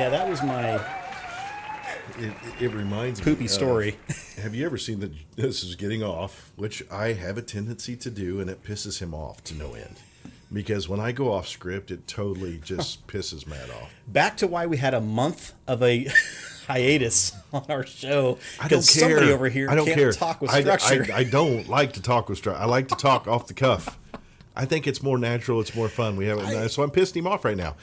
Yeah, that was my It reminds poopy me story. Have you ever seen this is getting off, which I have a tendency to do, and it pisses him off to no end. Because when I go off script, it totally just pisses Matt off. Back to why we had a month of a hiatus on our show. I don't care. Somebody over here I don't can't care. talk with structure. I don't like to talk with structure. I like to talk off the cuff. I think it's more natural. It's more fun. We have so I'm pissing him off right now.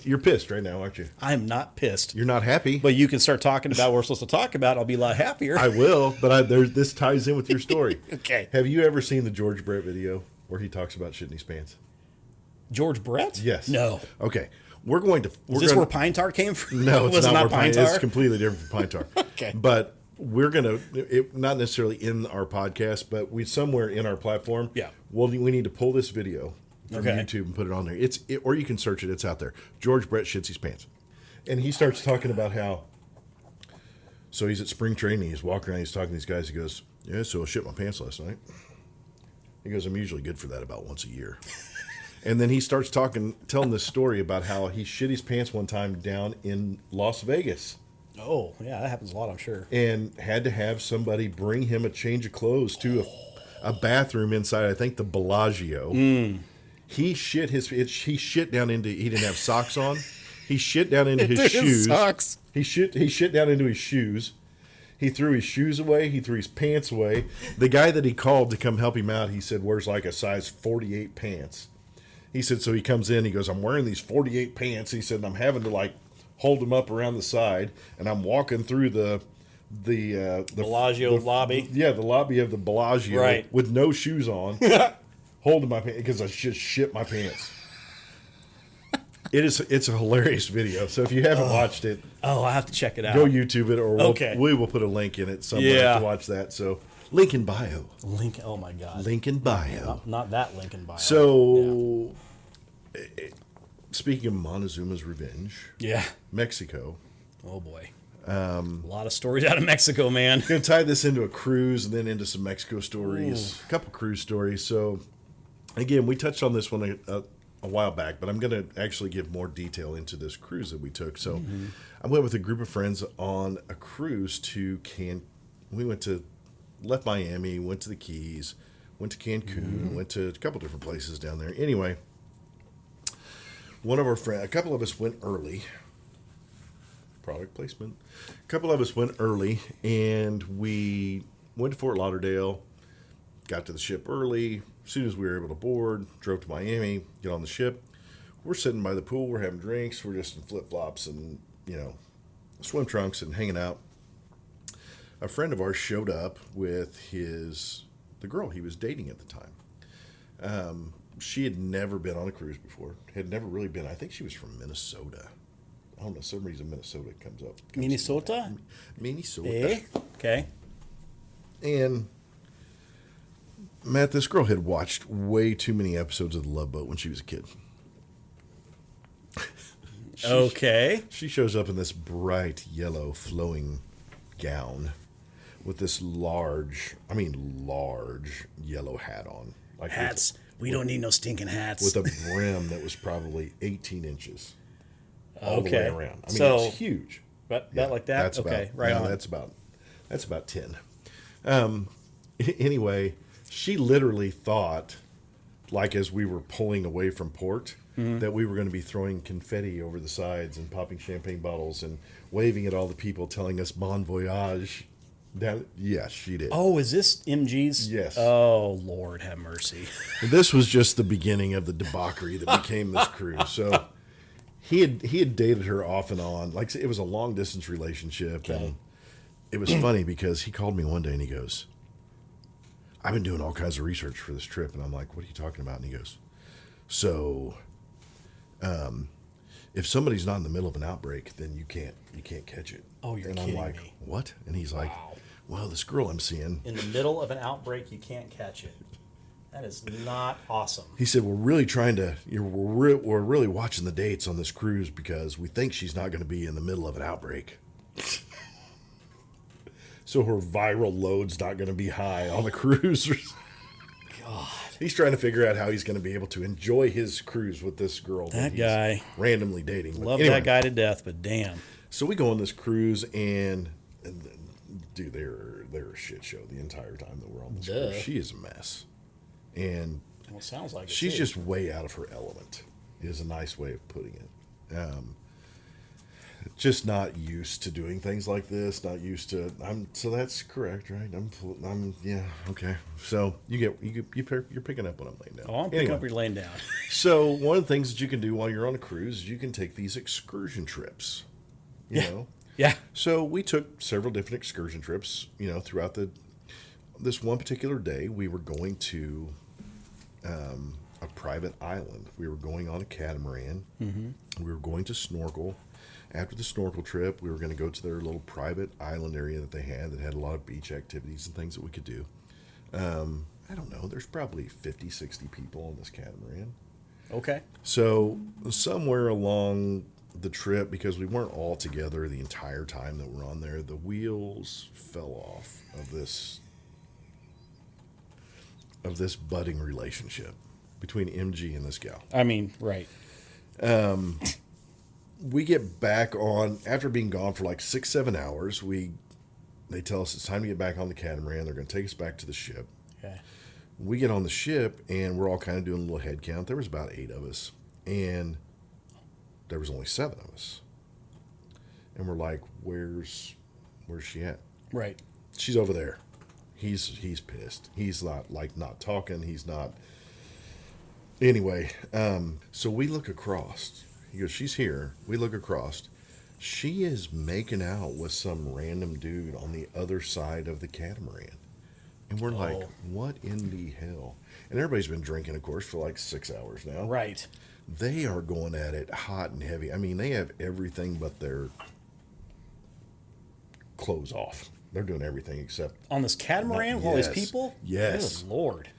You're pissed right now, aren't you? I'm not pissed. You're not happy. But you can start talking about what we're supposed to talk about. I'll be a lot happier. I will, but this ties in with your story. Okay. Have you ever seen the George Brett video where he talks about shitting his pants? George Brett? Yes. No. Okay. Is this where Pine Tar came from? No, it's not where Pine Tar. It's completely different from Pine Tar. Okay. But we're going to, not necessarily in our podcast, but somewhere in our platform. Yeah. Well, we need to pull this video from Okay. YouTube and put it on there. Or you can search it. It's out there. George Brett shits his pants. And he starts talking about how, so he's at spring training. He's walking around. He's talking to these guys. He goes, yeah, so I shit my pants last night. He goes, I'm usually good for that about once a year. And then he starts telling this story about how he shit his pants one time down in Las Vegas. Oh, yeah, that happens a lot, I'm sure. And had to have somebody bring him a change of clothes to a bathroom inside, I think, the Bellagio. He shit down into, he didn't have socks on. He shit down into his shoes. Socks. He shit down into his shoes. He threw his shoes away. He threw his pants away. The guy that he called to come help him out, he said, wears like a size 48 pants. He said, so he comes in, he goes, I'm wearing these 48 pants. He said, and I'm having to hold them up around the side, and I'm walking through the Bellagio lobby. Yeah, the lobby of the Bellagio, right, with no shoes on, holding my pants because I just shit my pants. It's a hilarious video. So if you haven't watched it, I have to check it out. Go YouTube it, or okay. we will put a link in it somewhere to watch that. So link in bio. Oh my God. Link in bio. Not that link in bio. So, speaking of Montezuma's revenge, Mexico. Oh boy. A lot of stories out of Mexico, man. Going to tie this into a cruise and then into some Mexico stories. A couple cruise stories. So, again, we touched on this one a while back, but I'm going to actually give more detail into this cruise that we took. So, I went with a group of friends on a cruise to Cancun. We left Miami, went to the Keys, went to Cancun, went to a couple different places down there. Anyway, a couple of us went early. Product placement. A couple of us went early, and we went to Fort Lauderdale, got to the ship early. As soon as we were able to board, drove to Miami, get on the ship. We're sitting by the pool, we're having drinks, we're just in flip-flops and, swim trunks and hanging out. A friend of ours showed up with the girl he was dating at the time. She had never been on a cruise before. Had never really been. I think she was from Minnesota. I don't know. Some reason Minnesota comes up. Minnesota? Minnesota. Okay. And Matt, this girl had watched way too many episodes of The Love Boat when she was a kid. She shows up in this bright yellow flowing gown with this large yellow hat on. Like hats. We don't need no stinking hats. With a brim that was probably 18 inches all the way around. I mean, it's huge. But like that? That's okay, about, right on. That's about 10. Anyway, she literally thought, like as we were pulling away from port, that we were going to be throwing confetti over the sides and popping champagne bottles and waving at all the people telling us bon voyage. Yes, she did. Oh, is this MG's? Yes. Oh, Lord have mercy. This was just the beginning of the debauchery that became this cruise. So he had dated her off and on. Like, it was a long distance relationship. Okay. And it was funny because he called me one day and he goes, I've been doing all kinds of research for this trip. And I'm like, what are you talking about? And he goes, so if somebody's not in the middle of an outbreak, then you can't catch it. Oh, you're kidding me. And I'm like, what? And he's like, well, this girl I'm seeing. In the middle of an outbreak, you can't catch it. That is not awesome. He said, we're really watching the dates on this cruise because we think she's not going to be in the middle of an outbreak. So her viral load's not going to be high on the cruise. God. He's trying to figure out how he's going to be able to enjoy his cruise with this girl That he's guy. randomly dating. Love that guy to death, but damn. So we go on this cruise, and dude, they're a shit show the entire time that we're on this cruise. She is a mess, and well, it sounds like she's just way out of her element. Is a nice way of putting it. Just not used to doing things like this. Not used to. So that's correct, right? Yeah, okay. So you're picking up what I'm laying down. Oh, I'm picking up what you're laying down. So one of the things that you can do while you're on a cruise is you can take these excursion trips. You know. Yeah. So we took several different excursion trips. Throughout this one particular day, we were going to a private island. We were going on a catamaran. Mm-hmm. We were going to snorkel. After the snorkel trip, we were going to go to their little private island area that they had that had a lot of beach activities and things that we could do. I don't know. There's probably 50, 60 people on this catamaran. Okay. So somewhere along the trip, because we weren't all together the entire time that we're on there, the wheels fell off of this budding relationship between MG and this gal. I mean, right. We get back on after being gone for like 6-7 hours. They tell us it's time to get back on the catamaran. They're going to take us back to the ship. Okay. We get on the ship and we're all kind of doing a little head count. There was about 8 of us, and there was only 7 of us. And we're like, where's she at? Right. She's over there. He's pissed. He's not talking. He's not. Anyway, so we look across. He goes, she's here. We look across. She is making out with some random dude on the other side of the catamaran. And we're like, what in the hell? And everybody's been drinking, of course, for like 6 hours now. Right. They are going at it hot and heavy. I mean, they have everything but their clothes off. They're doing everything except... On this catamaran with all these people? Yes. Good Lord.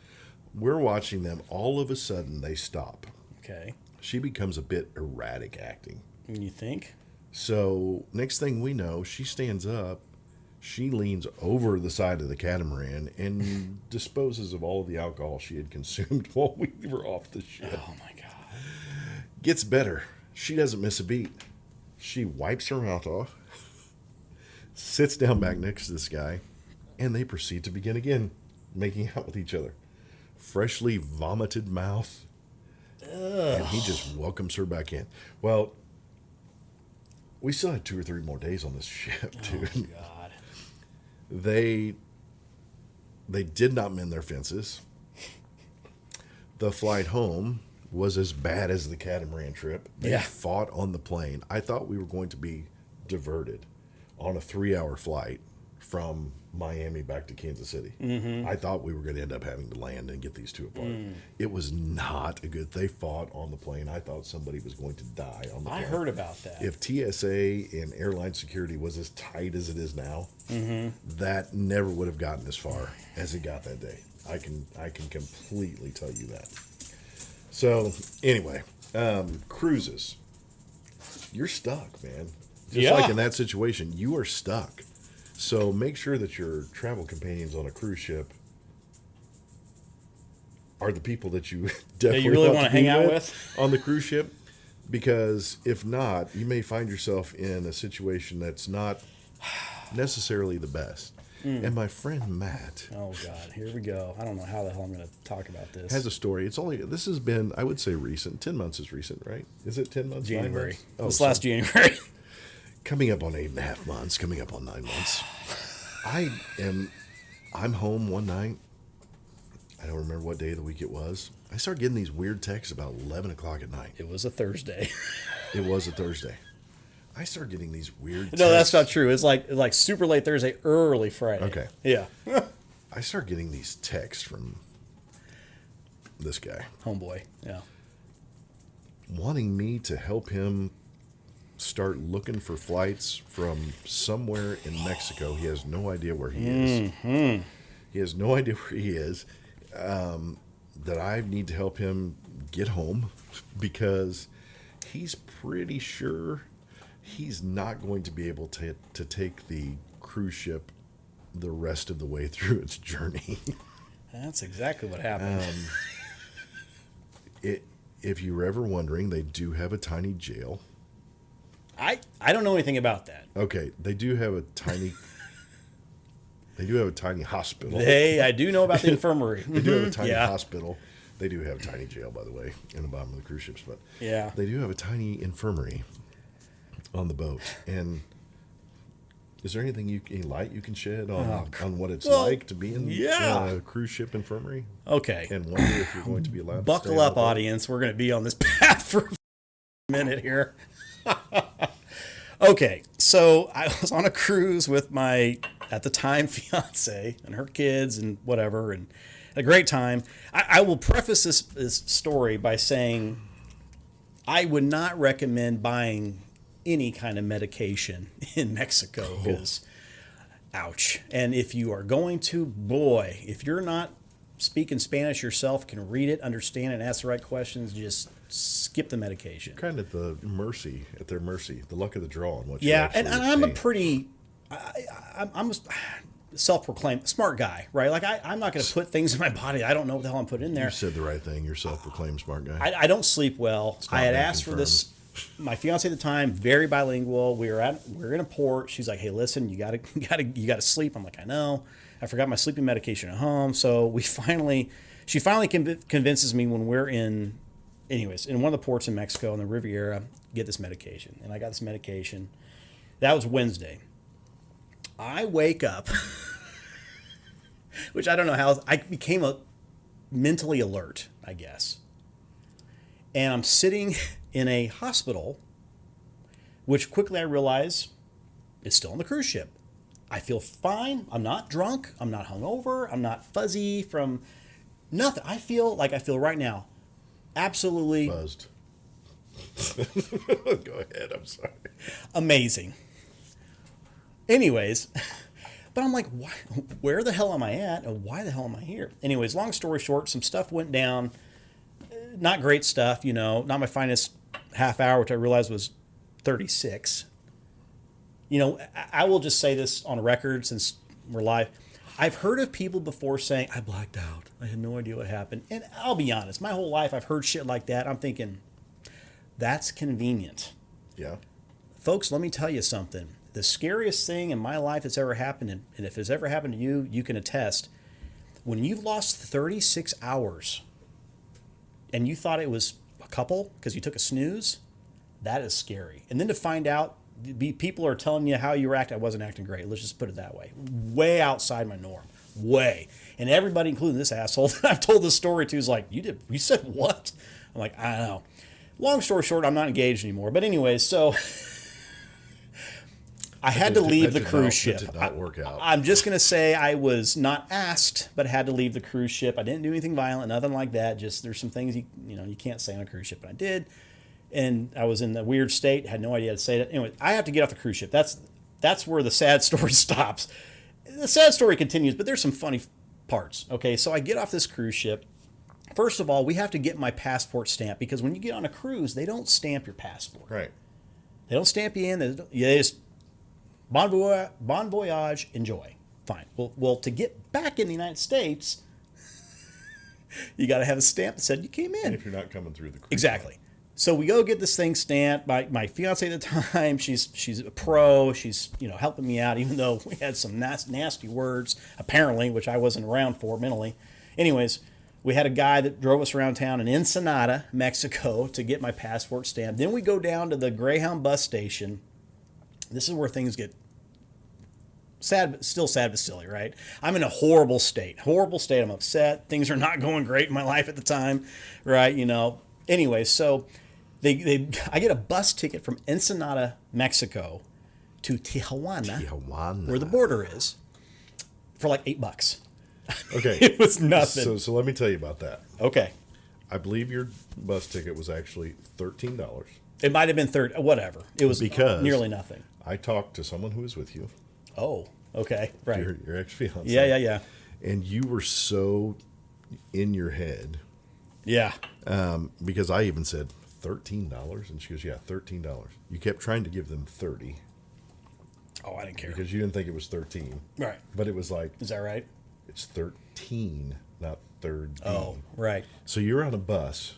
We're watching them. All of a sudden, they stop. Okay. She becomes a bit erratic acting. You think? So, next thing we know, she stands up. She leans over the side of the catamaran and disposes of all of the alcohol she had consumed while we were off the ship. Oh, my God. Gets better. She doesn't miss a beat. She wipes her mouth off, sits down back next to this guy, and they proceed to begin again, making out with each other. Freshly vomited mouth. And he just welcomes her back in. Well, we still had 2 or 3 more days on this ship, dude. Oh, God. They did not mend their fences. The flight home was as bad as the catamaran trip. They fought on the plane. I thought we were going to be diverted on a 3-hour flight from Miami back to Kansas City. Mm-hmm. I thought we were going to end up having to land and get these two apart. It was not a good. They fought on the plane. I thought somebody was going to die on the plane. I heard about that. If TSA and airline security was as tight as it is now, that never would have gotten as far as it got that day. I can completely tell you that. So anyway, cruises. You're stuck, man. Just like in that situation, you are stuck. So make sure that your travel companions on a cruise ship are the people that you definitely you really want to hang out with on the cruise ship. Because if not, you may find yourself in a situation that's not necessarily the best. And my friend Matt. Oh, God. Here we go. I don't know how the hell I'm going to talk about this. Has a story. This has been, I would say, recent. 10 months is recent, right? Is it 10 months? January. 9 months? Oh, this last January. Coming up on 8.5 months, coming up on 9 months. I'm home one night. I don't remember what day of the week it was. I started getting these weird texts about 11 o'clock at night. It was a Thursday. It was a Thursday. I started getting these weird texts. No, that's not true. It's like super late Thursday, early Friday. Okay. Yeah. I started getting these texts from this guy. Homeboy. Yeah. Wanting me to help him start looking for flights from somewhere in Mexico. He has no idea where he is. Mm-hmm. He has no idea where he is. That I need to help him get home because he's pretty sure he's not going to be able to take the cruise ship the rest of the way through its journey. That's exactly what happened. If you were ever wondering, they do have a tiny jail. I don't know anything about that. Okay, they do have a tiny. They do have a tiny hospital. I do know about the infirmary. They do have a tiny hospital. They do have a tiny jail, by the way, in the bottom of the cruise ships. But yeah, they do have a tiny infirmary on the boat. And is there anything any light you can shed on what it's like to be in a cruise ship infirmary? Okay. And wonder if you're going to be allowed to buckle up, audience. We're going to be on this path for a minute here. Okay, so I was on a cruise with my, at the time, fiance and her kids and whatever, and a great time. I will preface this story by saying I would not recommend buying any kind of medication in Mexico because, ouch. And if you are going to, boy, if you're not speaking Spanish yourself, can read it, understand it, and ask the right questions, just skip the medication. Kind of at their mercy, the luck of the draw on what you and I'm a pretty, I'm a self-proclaimed smart guy, right? Like I'm not going to put things in my body I don't know what the hell I'm putting in there. You said the right thing. You're self-proclaimed smart guy. I don't sleep well. I had asked for this. My fiance at the time, very bilingual. We were in a port. She's like, "Hey, listen, you gotta sleep." I'm like, "I know. I forgot my sleeping medication at home." So she finally convinces me when we're in one of the ports in Mexico in the Riviera, get this medication. And I got this medication. That was Wednesday. I wake up, which I don't know how, I became mentally alert, I guess. And I'm sitting in a hospital, which quickly I realize is still on the cruise ship. I feel fine. I'm not drunk. I'm not hungover. I'm not fuzzy from nothing. I feel right now. Absolutely buzzed. Go ahead. I'm sorry. Amazing. Anyways, but I'm like, where the hell am I at? And why the hell am I here? Anyways, long story short, some stuff went down. Not great stuff, not my finest half hour, which I realized was 36. I will just say this on record since we're live. I've heard of people before saying, I blacked out. I had no idea what happened. And I'll be honest, my whole life I've heard shit like that. I'm thinking, that's convenient. Yeah. Folks, let me tell you something. The scariest thing in my life that's ever happened, and if it's ever happened to you, you can attest, when you've lost 36 hours and you thought it was a couple because you took a snooze, that is scary. And then to find out, people are telling you how you were acting. I wasn't acting great. Let's just put it that way. Way outside my norm. Way. And everybody, including this asshole that I've told this story to, is like, you said what? I'm like, I don't know. Long story short, I'm not engaged anymore. But anyway, so I had to leave the cruise ship. That did not work out. I'm just going to say I was not asked, but had to leave the cruise ship. I didn't do anything violent, nothing like that. Just there's some things you can't say on a cruise ship, but I did. And I was in a weird state, had no idea how to say that. Anyway, I have to get off the cruise ship. That's where the sad story stops. The sad story continues, but there's some funny parts. Okay, so I get off this cruise ship. First of all, we have to get my passport stamped because when you get on a cruise, they don't stamp your passport. Right. They don't stamp you in. They just bon voyage, enjoy. Fine. Well, to get back in the United States, you got to have a stamp that said you came in. And if you're not coming through the cruise exactly. line. So we go get this thing stamped. My fiance at the time, she's a pro. She's helping me out, even though we had some nasty words apparently, which I wasn't around for mentally. Anyways, we had a guy that drove us around town in Ensenada, Mexico, to get my passport stamped. Then we go down to the Greyhound bus station. This is where things get sad, still sad but silly, right? I'm in a horrible state. I'm upset. Things are not going great in my life at the time, right? Anyway, so I get a bus ticket from Ensenada, Mexico to Tijuana, where the border is, for like $8. Okay. It was nothing. So let me tell you about that. Okay. I believe your bus ticket was actually $13. It might have been whatever. It was because nearly nothing. I talked to someone who was with you. Oh, okay. Right. Your ex-fiance. Yeah. And you were so in your head. Yeah. Because I even said $13, and she goes, "Yeah, $13." You kept trying to give them $30. Oh, I didn't care because you didn't think it was 13. Right. But it was like, is that right? It's 13, not 30. Oh, right. So you're on a bus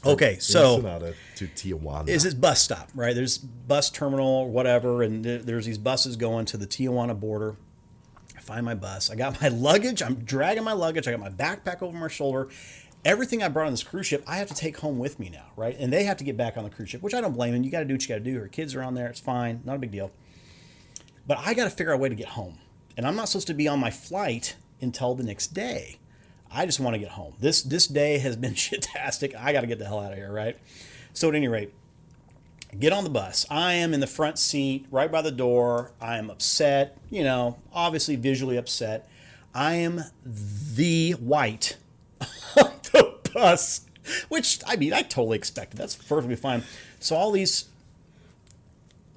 Okay, so Ensenada to Tijuana. is this bus stop, right? There's bus terminal or whatever, and there's these buses going to the Tijuana border. I find my bus. I got my luggage. I'm dragging my luggage. I got my backpack over my shoulder. Everything I brought on this cruise ship, I have to take home with me now, right? And they have to get back on the cruise ship, which I don't blame them. You got to do what you got to do. Her kids are on there. It's fine. Not a big deal. But I got to figure out a way to get home. And I'm not supposed to be on my flight until the next day. I just want to get home. This day has been shit-tastic. I got to get the hell out of here, right? So at any rate, get on the bus. I am in the front seat, right by the door. I am upset, obviously visually upset. I am the white on the bus, which, I totally expected. That's perfectly fine. So all these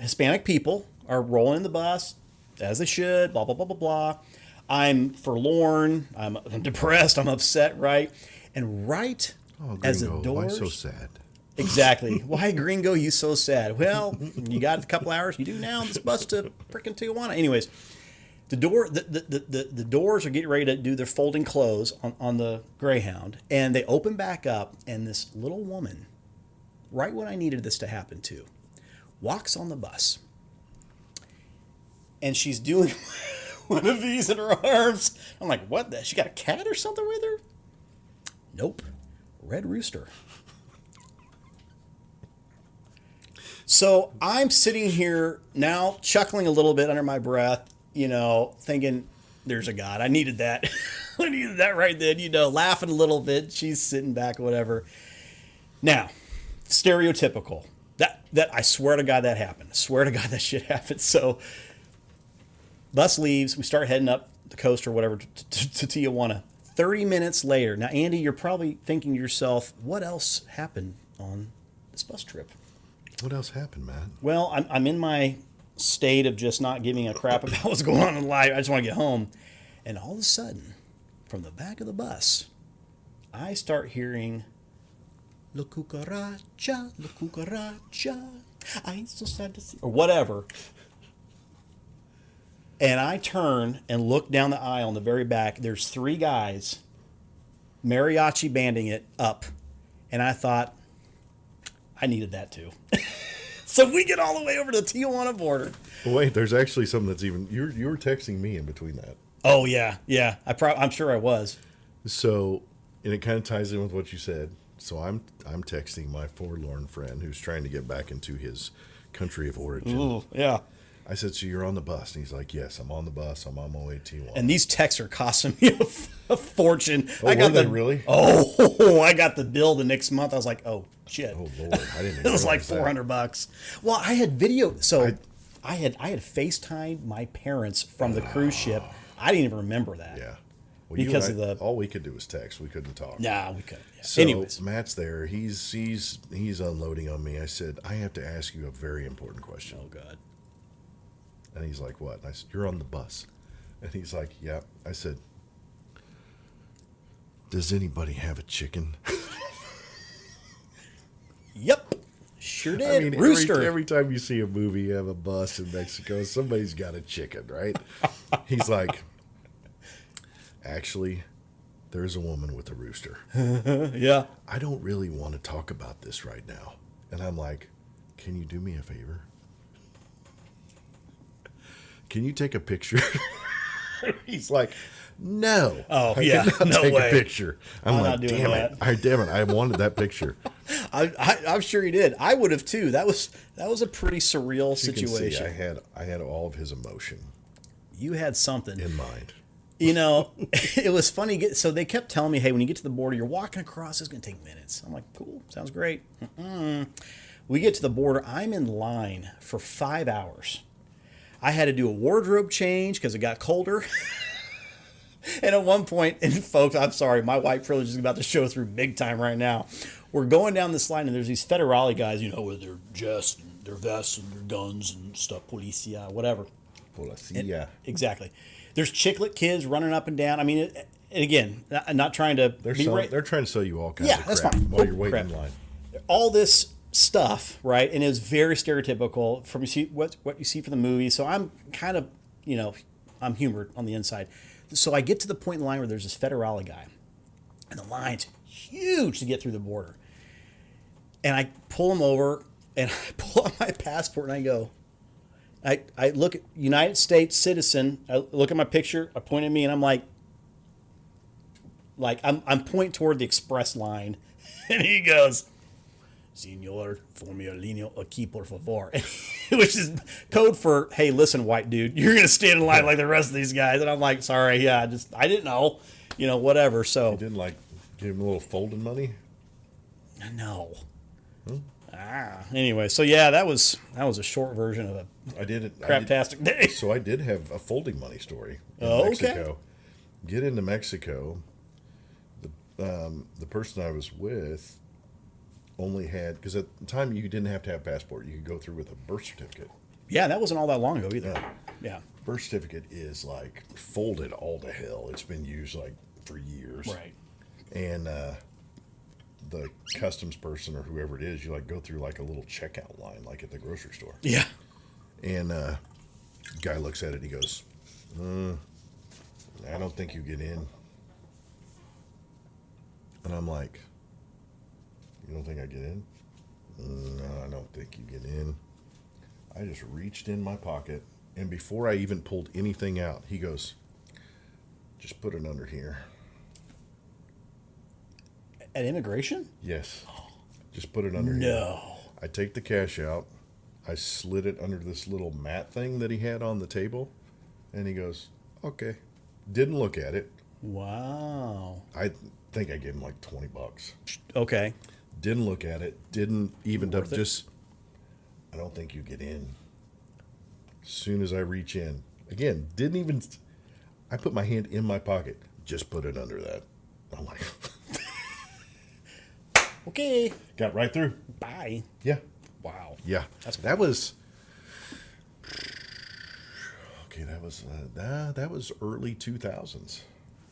Hispanic people are rolling in the bus, as they should, blah, blah, blah, blah, blah. I'm forlorn. I'm depressed. I'm upset, right? And right as the doors... Why so sad? Exactly. Why, gringo, you so sad? Well, you got a couple hours. You do now on this bus to freaking Tijuana. Anyways, the doors are getting ready to do their folding close on the Greyhound, and they open back up, and this little woman, right when I needed this to happen to, walks on the bus. And she's doing one of these in her arms. I'm like, what the? She got a cat or something with her? Nope. Red rooster. So I'm sitting here now chuckling a little bit under my breath, thinking, there's a God. I needed that. I needed that right then, laughing a little bit. She's sitting back, whatever. Now, stereotypical. That I swear to God that happened. I swear to God that shit happened. So bus leaves. We start heading up the coast or whatever to Tijuana. 30 minutes later. Now, Andy, you're probably thinking to yourself, what else happened on this bus trip? What else happened, man? Well, I'm in my state of just not giving a crap about what's going on in life. I just want to get home. And all of a sudden, from the back of the bus, I start hearing, La cucaracha, I ain't so sad to see, or whatever. And I turn and look down the aisle in the very back. There's 3 guys, mariachi banding it up. And I thought, I needed that too. So we get all the way over to the Tijuana border. Well, wait, there's actually something that's even... You were texting me in between that. Oh, yeah. I'm sure I was. So, and it kind of ties in with what you said. So I'm texting my forlorn friend who's trying to get back into his country of origin. Ooh, yeah. I said, so you're on the bus? And he's like, yes, I'm on the bus. I'm on my way to Tijuana. And these texts are costing me a fortune. Oh, were they really? Oh, I got the bill the next month. I was like, oh, shit. Oh, Lord. I didn't even It was like realize $400. Well, I had video. So I had FaceTimed my parents from the cruise ship. I didn't even remember that. Yeah. Well, because all we could do was text. We couldn't talk. Nah, we couldn't. Yeah. So Anyways. Matt's there. He's unloading on me. I said, I have to ask you a very important question. Oh, God. And he's like, what? And I said, you're on the bus. And he's like, yeah. I said, does anybody have a chicken? Yep. Sure did. I mean, Rooster. Every time you see a movie, you have a bus in Mexico, somebody's got a chicken, right? He's like, actually, there's a woman with a rooster. Yeah. I don't really want to talk about this right now. And I'm like, can you do me a favor? Can you take a picture? He's like, no. Oh, I yeah. cannot No take way. a picture. I'm like, not doing damn that. it. Damn it. I wanted that picture. I'm sure he did. I would have too. That was a pretty surreal You can see situation. I had all of his emotion You had something. in mind. It was funny. So they kept telling me, hey, when you get to the border, you're walking across, it's going to take minutes. I'm like, cool. Sounds great. We get to the border. I'm in line for 5 hours. I had to do a wardrobe change because it got colder. And at one point, and folks, I'm sorry, my white privilege is about to show through big time right now. We're going down this line, and there's these federale guys, with their vests and their guns and stuff, policia, whatever. Policia. Exactly. There's chicklet kids running up and down. I mean, and again, I'm not trying to They're trying to sell you all kinds of crap that's fine. while you're waiting in line. All this stuff, right? And it was very stereotypical from what you see from the movie. So I'm kind of, I'm humored on the inside. So I get to the point in the line where there's this federale guy, and the line's huge to get through the border. And I pull him over, and I pull out my passport, and I go, I look at United States citizen. I look at my picture. I point at me, and I'm like I'm pointing toward the express line, and he goes, "Señor, forme línea aquí, por favor," which is code for, "Hey, listen, white dude, you're gonna stand in line like the rest of these guys." And I'm like, "Sorry, yeah, I didn't know, whatever." So You didn't give him a little folding money? no. Anyway, so yeah, that was a short version of a craptastic day. So I did have a folding money story in Okay. Mexico. Get into Mexico. The person I was with only had, because at the time you didn't have to have a passport. You could go through with a birth certificate. Yeah, that wasn't all that long ago either. Yeah. Yeah. Birth certificate is folded all to hell. It's been used for years. Right. And the customs person or whoever it is, you go through a little checkout line at the grocery store. Yeah. And guy looks at it and he goes, I don't think you get in. And I'm like, you don't think I get in? No, I don't think you get in. I just reached in my pocket, and before I even pulled anything out, he goes, just put it under here. At immigration? Yes. Just put it under here. No. I take the cash out. I slid it under this little mat thing that he had on the table, and he goes, okay. Didn't look at it. Wow. I think I gave him $20. Okay. Didn't look at it. Didn't even Worth it? just. I don't think you get in. As soon as I reach in, again, didn't even. I put my hand in my pocket. Just put it under that. I'm like, Okay. got right through. Bye. Yeah, Wow. yeah. That was. Okay, that was early 2000s.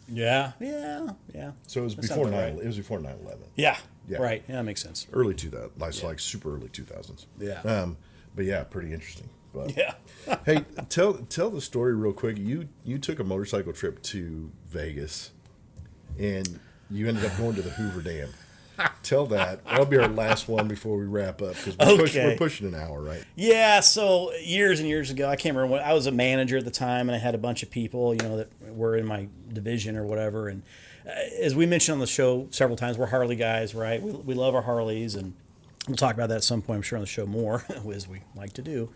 Yeah. Yeah. Yeah. So it was That before sounds about 9. right. It was before 9/11. Yeah. Yeah. Right. Yeah, that makes sense. Early 2000s, super early 2000s. Yeah. But yeah, pretty interesting. But Yeah. hey, tell the story real quick. You took a motorcycle trip to Vegas, and you ended up going to the Hoover Dam. Tell that. That'll be our last one before we wrap up, because we're pushing an hour, right? Yeah, so years and years ago, I can't remember when I was a manager at the time, and I had a bunch of people, that were in my division or whatever. And as we mentioned on the show several times, we're Harley guys, right? We love our Harleys, and we'll talk about that at some point, I'm sure, on the show more, as we like to do.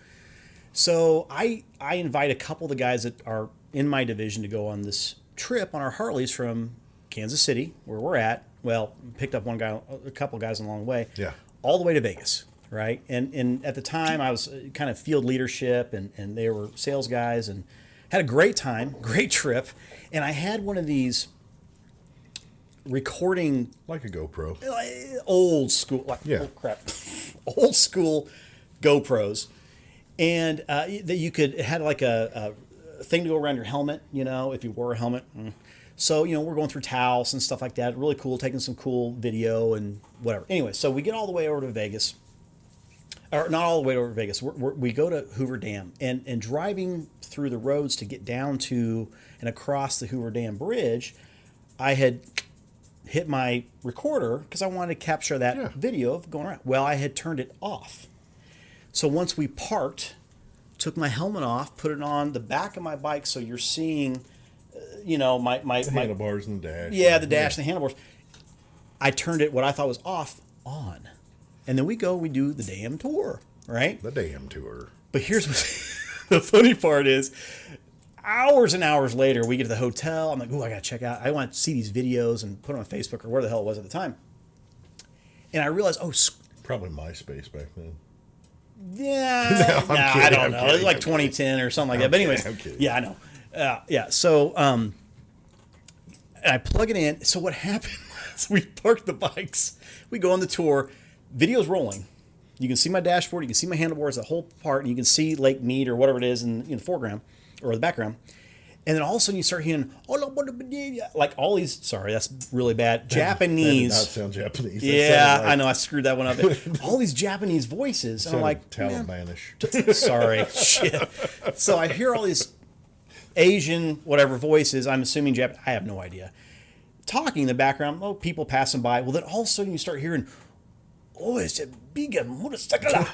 So I invite a couple of the guys that are in my division to go on this trip on our Harleys from Kansas City, where we're at. Well, picked up a couple of guys along the way. Yeah. All the way to Vegas, right? And at the time, I was kind of field leadership, and they were sales guys, and had a great time, great trip. And I had one of these recording, Like a GoPro. old school, Yeah. oh crap, old school GoPros, and that you could, it had a thing to go around your helmet, if you wore a helmet. So, we're going through Taos and stuff like that. Really cool, taking some cool video and whatever. Anyway, so we get all the way over to Vegas. Or not all the way over to Vegas. We go to Hoover Dam. And driving through the roads to get down to and across the Hoover Dam Bridge, I had hit my recorder because I wanted to capture that video of going around. Well, I had turned it off. So once we parked, took my helmet off, put it on the back of my bike so you're seeing... my handlebars and the dash. Yeah, the dash, the handlebars. I turned it, what I thought was off, on. And then we do the damn tour, right? The damn tour. But here's what the funny part is, hours and hours later, we get to the hotel. I'm like, I got to check out. I want to see these videos and put them on Facebook or where the hell it was at the time. And I realized, Probably MySpace back then. yeah, I don't know. It was like 2010 or something like that. But anyways, I'm kidding. yeah, I know. Yeah, so and I plug it in. So what happened was we parked the bikes. We go on the tour. Video's rolling. You can see my dashboard. You can see my handlebars, the whole part. And you can see Lake Mead or whatever it is in the foreground or the background. And then all of a sudden you start hearing, like all these, sorry, that's really bad, Japanese. That did not sound Japanese. Yeah, I know. I screwed that one up. All these Japanese voices. And I'm like, Talibanish. sorry, shit. So I hear all these Asian, whatever voices, I'm assuming Japanese, I have no idea. Talking in the background, people passing by. Well, then all of a sudden you start hearing, oh, it's a big motorcycle. I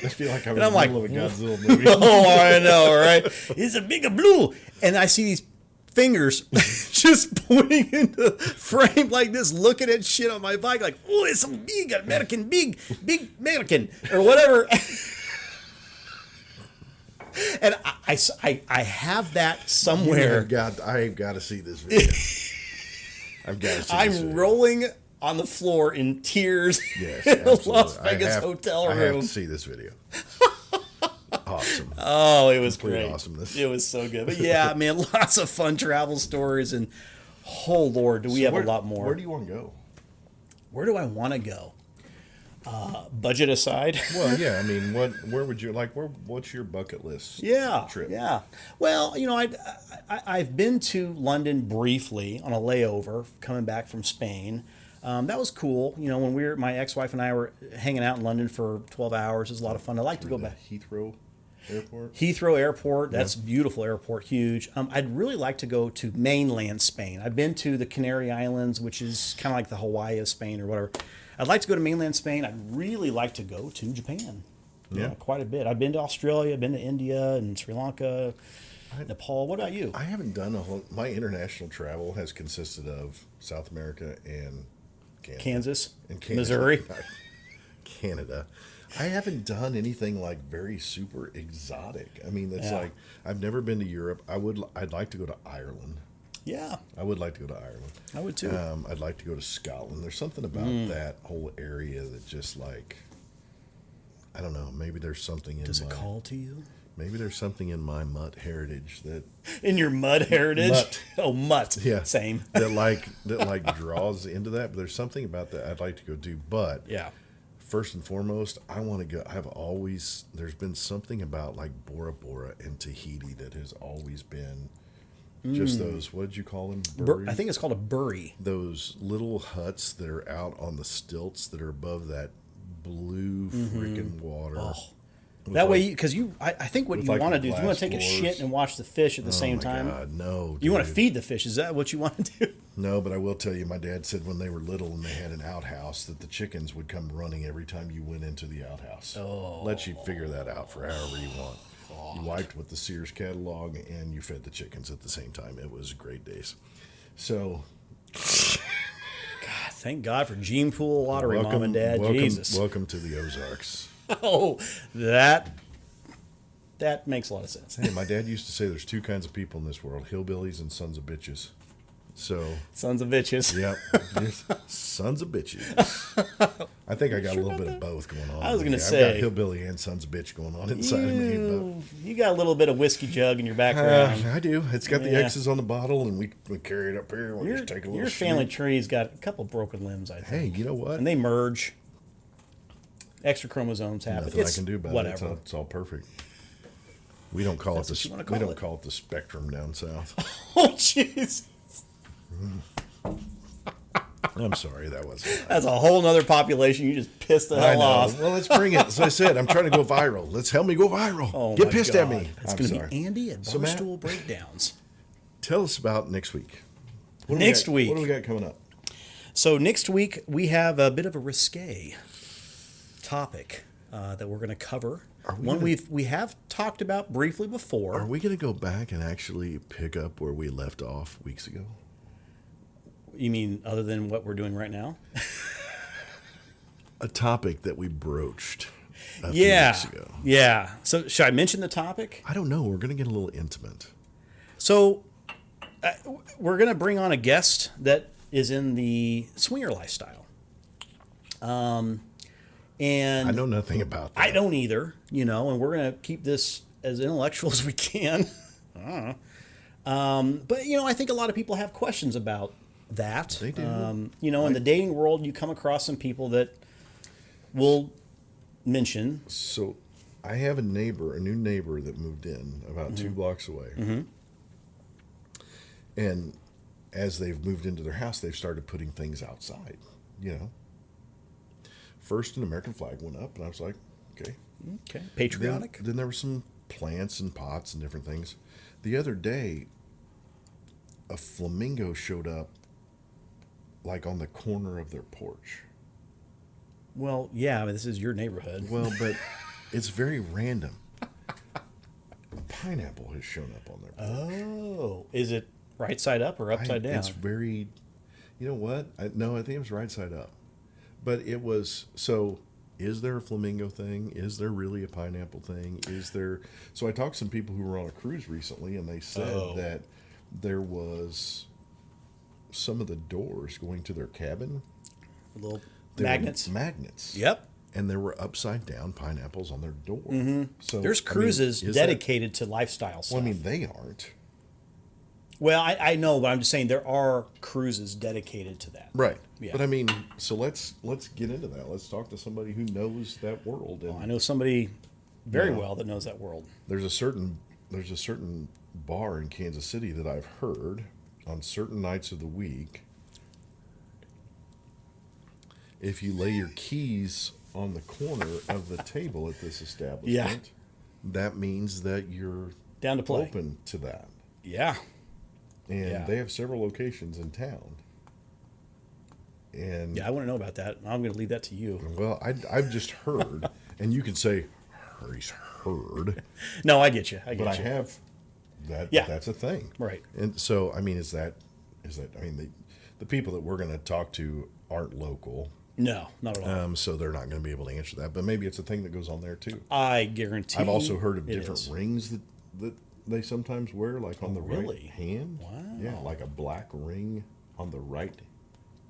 feel like I'm in I'm the like, middle of a Godzilla movie. oh, I know, right? It's a big blue. And I see these fingers just pointing into frame like this, looking at shit on my bike, like, oh, it's a big American, big American, or whatever. And I have that somewhere. I've got to see this video. I've got to see this video. I'm rolling on the floor in tears Yes, in a absolutely. Las Vegas hotel room. I have to see this video. Awesome. Oh, it was Complete great. awesomeness. It was so good. But yeah, man, lots of fun travel stories. And oh, Lord, do we have a lot more. Where do you want to go? Where do I want to go? Budget aside. Well, yeah. I mean, where would you like? What's your bucket list? Trip. Yeah. Well, you know, I've been to London briefly on a layover coming back from Spain. That was cool. You know, when my ex-wife and I were hanging out in London for 12 hours, it was a lot of fun. I'd like to go back. Heathrow Airport. Heathrow Airport, that's a beautiful airport, huge. I'd really like to go to mainland Spain. I've been to the Canary Islands, which is kind of like the Hawaii of Spain or whatever. I'd like to go to mainland Spain. I'd really like to go to Japan. Yeah. Quite a bit. I've been to Australia, I've been to India and Sri Lanka, Nepal. What about you? I haven't done my international travel has consisted of South America and Canada. Kansas, And Canada. Missouri. Canada. I haven't done anything like very super exotic. I mean, it's like I've never been to Europe. I'd like to go to Ireland. Yeah, I would like to go to Ireland. I would too. I'd like to go to Scotland. There's something about that whole area that just like, I don't know. Maybe there's something in Does it call to you? Maybe there's something in my mutt heritage that In your mud heritage? Mutt. Oh, mutt. yeah Same. that draws into that. But there's something about that I'd like to go do. But Yeah. first and foremost, I want to go. There's been something about like Bora Bora and Tahiti that has always been just those, what did you call them? I think it's called a bury. Those little huts that are out on the stilts that are above that blue freaking water. Oh. With That way, like- because I think what with you like want to the do is you want to take a glass shit floors. and watch the fish at the same my time. God, no. You want to dude. feed the fish. Is that what you want to do? No, but I will tell you, my dad said when they were little and they had an outhouse that the chickens would come running every time you went into the outhouse. Oh. Let you figure that out for however you want. You wiped with the Sears catalog and you fed the chickens at the same time. It was great days. So, God, thank God for Gene Pool Lottery, Mom and Dad. Jesus. Welcome to the Ozarks. Oh, that makes a lot of sense. Hey, my dad used to say there's two kinds of people in this world, hillbillies and sons of bitches. So, Sons of bitches. yep, sons of bitches. I think I got a little bit of both going on. I was gonna I've say- got hillbilly and sons of bitch going on inside of me. You got a little bit of whiskey jug in your But background. I do. It's got the Yeah. X's on the bottle, and we carry it up here. And we Your, just take a little. your family tree's got a couple broken limbs, I think. Hey, you know what? And they merge. Extra chromosomes happen. Nothing I can do about whatever. it. It's all perfect. We don't call That's it what you wanna we call don't it. call it the spectrum down south. Oh, jeez. I'm sorry, that wasn't. That's a whole nother population. You just pissed the I hell know. off. Well, let's bring it. As I said, I'm trying to go viral. Let's help me go viral. Oh, Get my pissed God. at me. It's I'm going to sorry. be Andy at So, Matt- Barstool Breakdowns. Tell us about next week. What do we Next got- week. What do we got coming up? So next week we have a bit of a risque topic that we're going to cover. One we have talked about briefly before. Are we going to go back and actually pick up where we left off weeks ago? You mean other than what we're doing right now? A topic that we broached a Yeah. few weeks ago. Yeah. So should I mention the topic? I don't know. We're going to get a little intimate. So we're going to bring on a guest that is in the swinger lifestyle. And I know nothing about that. I don't either, and we're going to keep this as intellectual as we can. But, I think a lot of people have questions about that. They do. In the dating world, you come across some people that will mention. So I have a new neighbor that moved in about 2 blocks away. Mm-hmm. And as they've moved into their house, they've started putting things outside, First, an American flag went up, and I was like, okay. Okay. Patriotic. Then there were some plants and pots and different things. The other day, a flamingo showed up like on the corner of their porch. Well, yeah, I mean, this is your neighborhood. Well, but it's very random. A pineapple has shown up on their porch. Oh, is it right side up or upside down? It's very, you know what? No, I think it was right side up. But it was, so is there a flamingo thing? Is there really a pineapple thing? Is there, so I talked to some people who were on a cruise recently, and they said that there was some of the doors going to their cabin. Little magnets. Magnets. Yep. And there were upside down pineapples on their door. So There's cruises dedicated to lifestyle stuff. Well, I mean, they aren't. Well, I know, but I'm just saying there are cruises dedicated to that. Right. Yeah. But I mean, so let's get into that. Let's talk to somebody who knows that world. And, Well, I know somebody very well that knows that world. there's a certain bar in Kansas City that I've heard on certain nights of the week, if you lay your keys on the corner of the table at this establishment, that means that you're Down to play. open to that. Yeah. And they have several locations in town. And Yeah, I want to know about that. I'm going to leave that to you. well, I've just heard, and you can say, he's heard, No, I get you. I get but you. I have that. Yeah. That's a thing, Right. And so, I mean, is that? I mean, the people that we're going to talk to aren't local, No, not at all. so they're not going to be able to answer that. But maybe it's a thing that goes on there too. I guarantee. I've also heard of it different is. rings that they sometimes wear, like on the really? right hand. Wow. Yeah, like a black ring on the right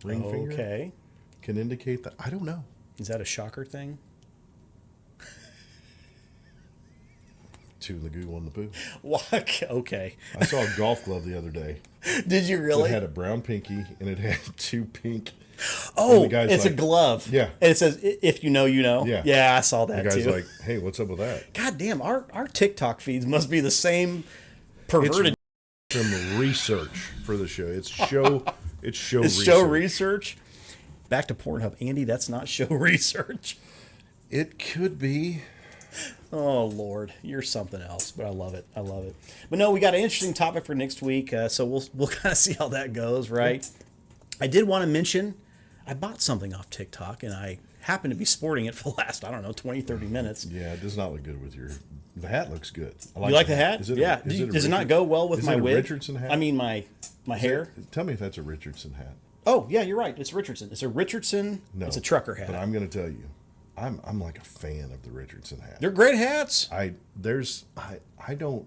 ring finger Okay. can indicate that. I don't know. Is that a shocker thing? Two in the goo, one in the poo. What? Okay. I saw a golf glove the other day. Did you really? It had a brown pinky and it had two pink. Oh, the guy's it's a like- glove. Yeah. And it says, "If you know, you know." Yeah. Yeah, I saw The that guy's too. like, "Hey, what's up with that?" God damn, our TikTok feeds must be the same perverted. Some research for the show. It's show. It's show. It's research. show research. Back to Pornhub, Andy. That's not show research. It could be. Oh Lord, you're something else, but I love it. I love it. But no, we got an interesting topic for next week, so we'll kind of see how that goes, right? I did want to mention I bought something off TikTok, and I happened to be sporting it for the last 20, 30 minutes. Yeah, it does not look good with your. The hat looks good. I You like the hat? Is it Yeah. Does it not go well with is my it a wig? Richardson hat? I mean my hair. Tell me if that's a Richardson hat. Oh yeah, you're right. It's Richardson. It's a Richardson. No, It's a trucker hat. But I'm going to tell you, I'm like a fan of the Richardson hat. They're great hats. I don't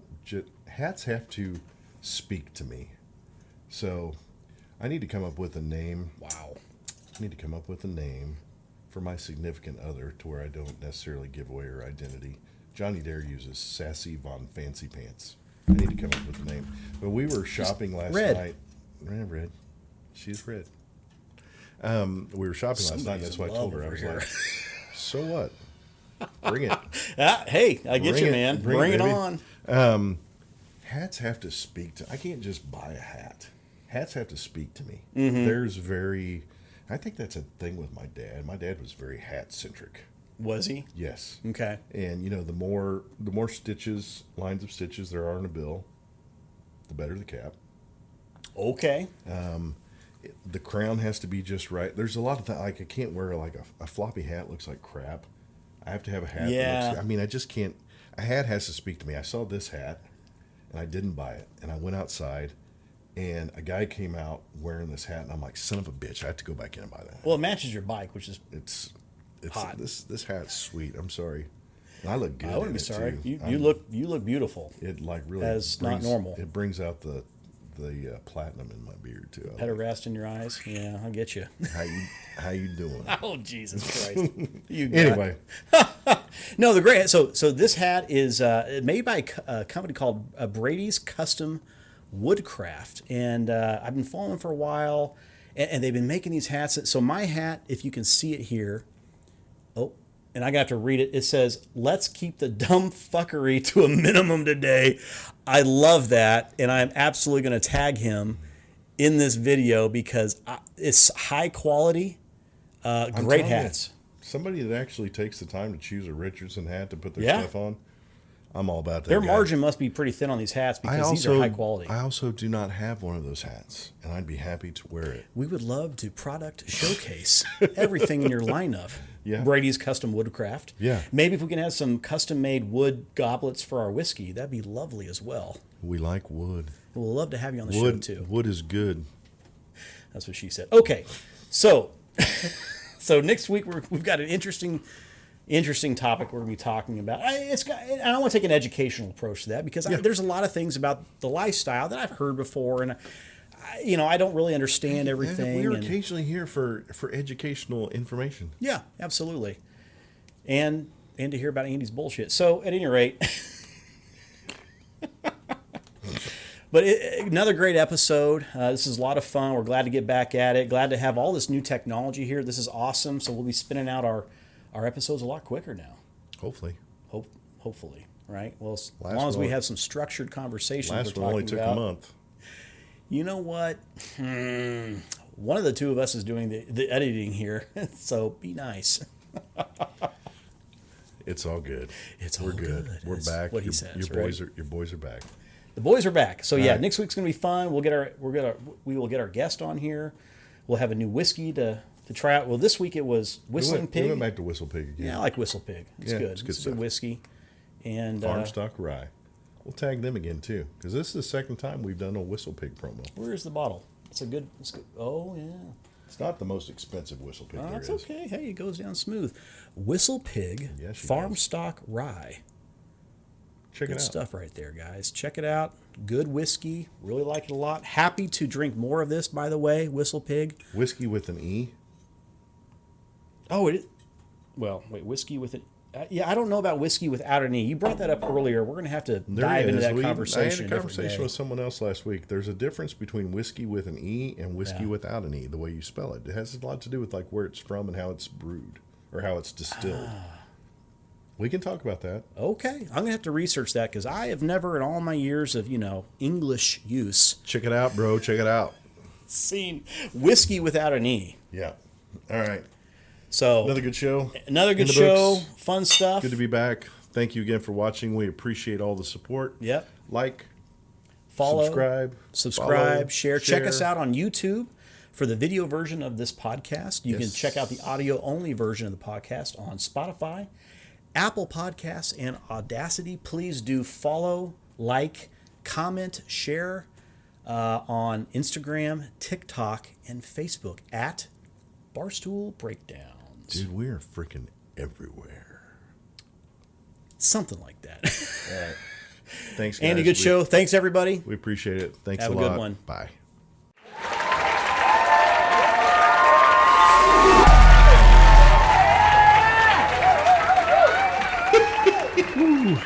hats have to speak to me. So I need to come up with a name. Wow. I need to come up with a name for my significant other to where I don't necessarily give away her identity. Johnny Dare uses Sassy Von Fancy Pants. I need to come up with a name. But we were shopping last red. night. Red. She's red. We were shopping last night. That's why I told her. I was like, so what? Bring it. Hey, I get Bring you, it. man. Bring it, Bring it baby. on. Hats have to speak to. I can't just buy a hat. Hats have to speak to me. Mm-hmm. I think that's a thing with my dad. My dad was very hat centric. Was he? Yes. Okay. And the more stitches, lines of stitches there are in a bill, the better the cap. Okay. The crown has to be just right. There's a lot of that. Like I can't wear like a floppy hat. Looks like crap. I have to have a hat. Yeah. That looks, I mean, I just can't. A hat has to speak to me. I saw this hat, and I didn't buy it. And I went outside, and a guy came out wearing this hat, and I'm like, son of a bitch! I have to go back in and buy that. Well, it matches your bike, which is It's hot. This hat's sweet. I'm sorry. And I look good. I wouldn't in be it, sorry. too. You look beautiful. It like really That's not normal. It brings out the platinum in my beard too. Pederast in your eyes. Yeah, I get you. How you doing? Oh Jesus Christ! You got- Anyway, No, the great. So this hat is made by a company called Brady's Custom Woodcraft, and I've been following them for a while, and they've been making these hats. So my hat, if you can see it here, and I got to read it. It says, "Let's keep the dumb fuckery to a minimum today." I love that, and I'm absolutely going to tag him in this video because it's high quality, great telling you, hats. somebody that actually takes the time to choose a Richardson hat to put their Yeah. stuff on, I'm all about that. Their guy. margin must be pretty thin on these hats because these are high quality. I also do not have one of those hats, and I'd be happy to wear it. We would love to product showcase everything in your lineup. Yeah. Brady's Custom Woodcraft. Yeah. Maybe if we can have some custom-made wood goblets for our whiskey, that'd be lovely as well. We like wood. We'll love to have you on the show, too. Wood is good. That's what she said. Okay, so so next week we've got an interesting topic we're going to be talking about. I want to take an educational approach to that because there's a lot of things about the lifestyle that I've heard before, and I don't really understand everything. We're occasionally here for educational information. Yeah, absolutely, and to hear about Andy's bullshit. So at any rate. But another great episode. This is a lot of fun. We're glad to get back at it. Glad to have all this new technology here. This is awesome. So we'll be spinning out our episodes a lot quicker now. Hopefully. Hopefully, right? Well, as long as we have some structured conversations. Last one only took a month. You know what? One of the two of us is doing the editing here, so be nice. It's all good. We're good. We're That's back. what he says. Your boys are back. The boys are back. So yeah, right. Next week's gonna be fun. We will get our guest on here. We'll have a new whiskey to try out. Well, this week it was Whistling Pig. We went back to Whistle Pig again. Yeah, I like Whistle Pig. It's good. It's good It's stuff. good whiskey. And Farm stock rye. We'll tag them again too, because this is the second time we've done a Whistle Pig promo. where's the bottle? It's good. Oh yeah. It's not the most expensive Whistle Pig there That's is. okay. Hey, it goes down smooth. Whistle Pig Farm Stock Rye. Check Good it out. stuff right there, guys. Check it out. Good whiskey. Really like it a lot. Happy to drink more of this, by the way. Whistle Pig. Whiskey with an E. Oh, it is. Well, wait. Whiskey with it. Yeah, I don't know about whiskey without an E. You brought that up earlier. We're going to have to dive into that conversation. I had a conversation with someone else last week. There's a difference between whiskey with an E and whiskey without an E, the way you spell it. It has a lot to do with like where it's from and how it's brewed or how it's distilled. We can talk about that. Okay. I'm going to have to research that because I have never, in all my years of, English use, Check it out, bro. Check it out. seen whiskey without an E. Yeah. All right. So Another good show. Another good In the show. books. Fun stuff. Good to be back. Thank you again for watching. We appreciate all the support. Yep. Like, Follow, subscribe, share. Check us out on YouTube for the video version of this podcast. You can Yes. check out the audio only version of the podcast on Spotify, Apple Podcasts, and Audacity. Please do follow, like, comment, share on Instagram, TikTok, and Facebook at Barstool Breakdowns. Dude, we are freaking everywhere. Something like that. All right. Thanks, guys. Andy, good show. Thanks, everybody. We appreciate it. Thanks Have a a lot. good one. Bye. Woo.